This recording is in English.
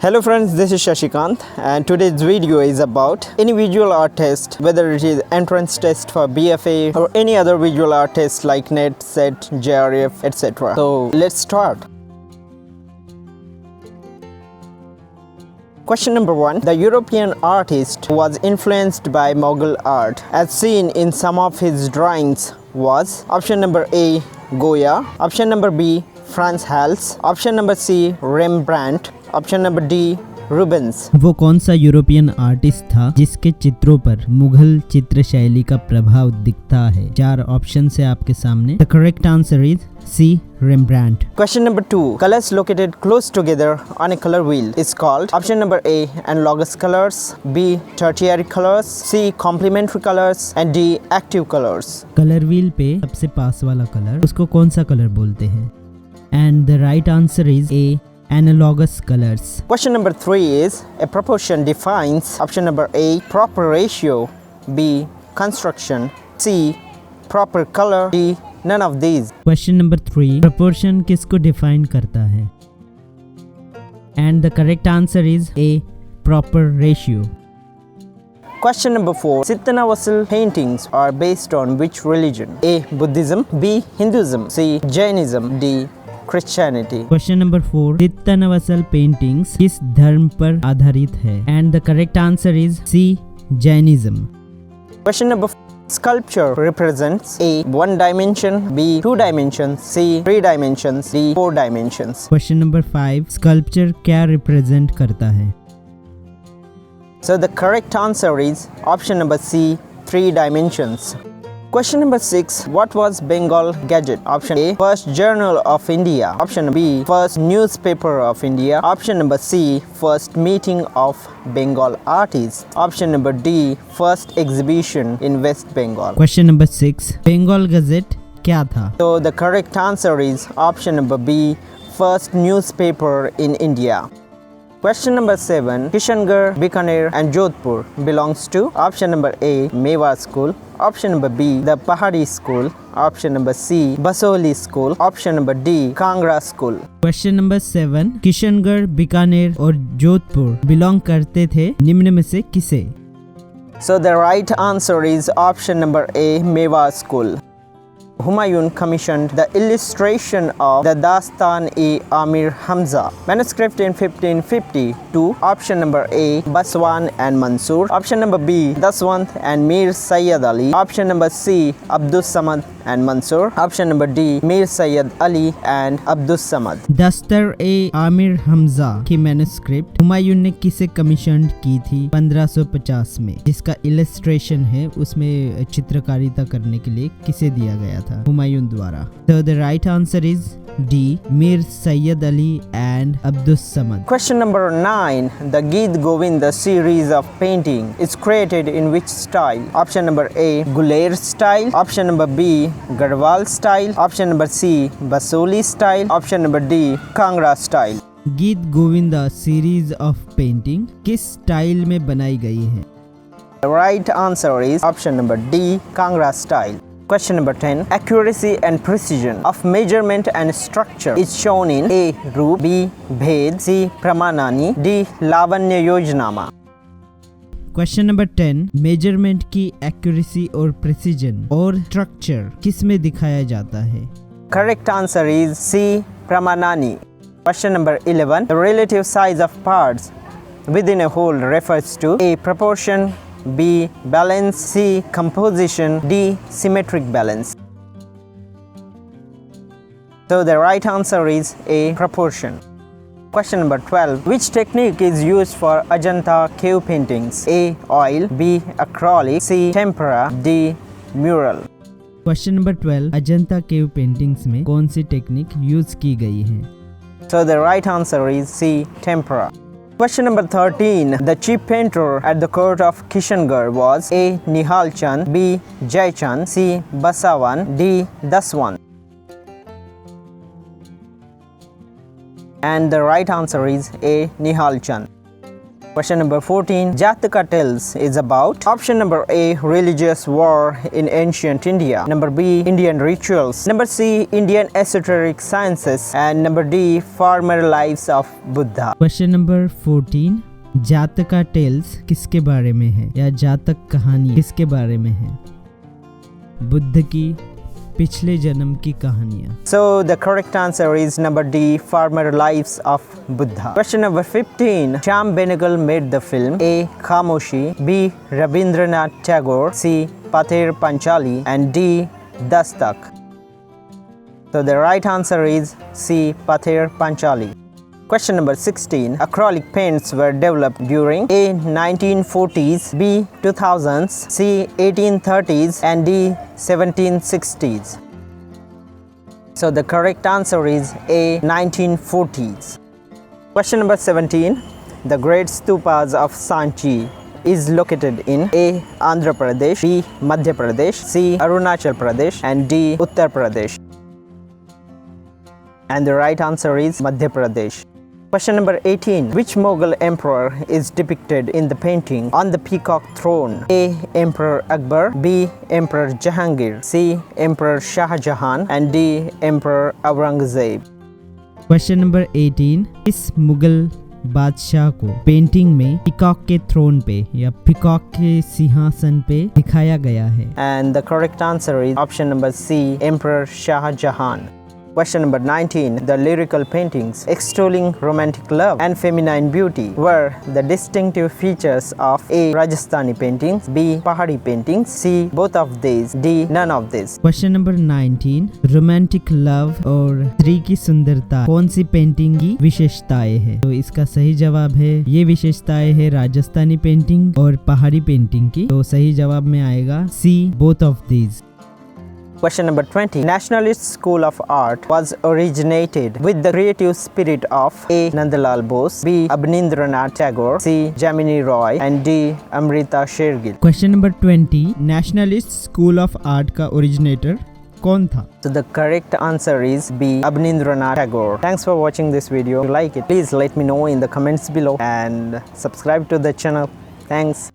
Hello friends, this is Shashikant and today's video is about any visual art test, whether it is entrance test for BFA or any other visual art test like NET, SET, JRF, etc. So let's start. Question number 1. The European artist who was influenced by Mughal art as seen in some of his drawings was option number A. Goya, option number B. Frans Hals, option number C. Rembrandt, option number D Rubens. वो कौन सा European artist था जिसके चित्रों पर मुगल चित्र शैली का प्रभाव दिखता है? 4 ऑप्शन है आपके सामने। The correct answer is C, Rembrandt. Question number 2. Colors located close together on a color wheel is called option number A. analogous colors, B. tertiary colors, C. complementary colors and D. active colors. Colour wheel पे सबसे पास वाला colour उसको कौन सा colour बोलते हैं? And the right answer is A. analogous colors. Question number 3 is a proportion defines option number A. proper ratio, B. construction, C. proper color, D. none of these. Question number 3. proportion किसको define करता है? And the correct answer is A. proper ratio. Question number 4. Sittanawassal paintings are based on which religion? A. Buddhism, B. Hinduism, C. Jainism, D. Christianity. Question number 4. Sittanavasal paintings किस धर्म पर आधारित है? And the correct answer is C, Jainism. Question number 4. Sculpture represents A. 1 dimension, B. 2 dimensions, C. 3 dimensions, D. 4 dimensions. Question number 5. Sculpture क्या represent करता है? So the correct answer is option number C. 3 dimensions. Question number 6. What was Bengal Gazette? Option A. First Journal of India. Option B. First newspaper of India. Option number C. First meeting of Bengal artists. Option number D. First exhibition in West Bengal. Question number 6. Bengal Gazette क्या था? So the correct answer is option number B. First newspaper in India. Question number 7. Kishangarh, Bikaner and Jodhpur belongs to option number A. Mewar School, option number B. the Pahari School, option number C. Basoli School, option number D. Kangra School. Question number 7. Kishangarh, Bikaner और Jodhpur belong करते थे निम्न में से किसे? So the right answer is option number A. Mewar School. Humayun commissioned the illustration of the Dastan-e-Amir Hamza manuscript in 1550 to option number A. Baswan and Mansur, option number B. Daswant and Mir Sayyid Ali, option number C. Abdus Samad and Mansur, option number D. Mir Sayyid Ali and Abdus Samad. दस्तर-ए-आमिर Hamza की manuscript Humayun ने किसे commission की थी 1550 में, जिसका illustration है उसमें चित्रकारिता करने के लिए किसे दिया गया था? हुमायूं द्वारा। So the right answer is D. Mir Sayyid Ali and Abdus Samad. Question number 9. The Geet Govinda series of painting is created in which style? Option number A. Guler style, option number B. Garhwal style, option number C. Basoli style, option number D. Kangra style. गीत Govinda series of painting किस style में बनाई गई है? The right answer is option number D. Kangra style. Question number 10. Accuracy and precision of measurement and structure is shown in A. Roop, B. Bhed, C. Pramanani, D. Lavanya Yojanama. Question number 10. Measurement की accuracy और precision और structure किस में दिखाया जाता है? Correct answer is C. Pramanani. Question number 11. The relative size of parts within a whole refers to A. Proportion, B. balance, C. composition, D. symmetric balance. So the right answer is A. proportion. Question number 12. Which technique is used for Ajanta cave paintings? A. oil, B. acrylic, C. tempera, D. mural. Question number 12. Ajanta cave paintings में कौन सी technique use की गई है? So the right answer is C. tempera. Question number 13. The chief painter at the court of Kishangarh was A. Nihal Chand, B. Jai Chand, C. Basavan, D. Daswant. And the right answer is A. Nihal Chand. Question number 14. Jataka Tales is about option number A, religious war in ancient India, number B, Indian rituals, number C, Indian esoteric sciences, and number D, farmer lives of Buddha. Question number 14, जातका tales किसके बारे में है या जातक कहानी किसके बारे में है? बुद्ध की पिछले जन्म की कहानियाँ। So the correct answer is number D, farmer lives of Buddha. Question number 15. Shyam Benegal made the film A, Khamoshi, B, Ravindranath Tagore, C, Panchali, and D, Dastak. So the right answer is C, Panchali. Question number 16. Acrylic paints were developed during A, 1940s, B, 2000s, C, 1830s, and D, 1760s. So the correct answer is A, 1940s. Question number 17. The great stupas of Sanchi is located in A, Andhra Pradesh, B, Madhya Pradesh, C, Arunachal Pradesh, and D, Uttar Pradesh. And the right answer is Madhya Pradesh. Question number 18. Which Mughal emperor is depicted in the painting on the peacock throne? A, Emperor Akbar, B, Emperor Jahangir, C, Emperor Shah Jahan, and D, Emperor Aurangzeb. Question number 18, इस मुगल बादशाह को painting में peacock के throne पे या peacock के सिंहासन पे दिखाया गया है? And the correct answer is option number C, Emperor Shah Jahan. Question number 19. The lyrical paintings extolling romantic love and feminine beauty were the distinctive features of A, Rajasthani paintings, B, Pahari paintings, C, both of these, D, none of these. Question number 19, romantic love और स्त्री की सुंदरता कौन सी painting की विशेषताएं है? तो इसका सही जवाब है, ये विशेषताएं है राजस्थानी पेंटिंग और पहाड़ी पेंटिंग की। तो सही जवाब में आएगा C, both of these. Question number 20. Nationalist School of Art was originated with the creative spirit of A, Nandalal Bose, B, Ravindranath Tagore, C, Jamini Roy, and D, Amrita Shergill. Question number 20, nationalist school of art का originator कौन था? So the correct answer is B, Ravindranath Tagore. Thanks for watching this video. If you like it, please let me know in the comments below and subscribe to the channel. Thanks.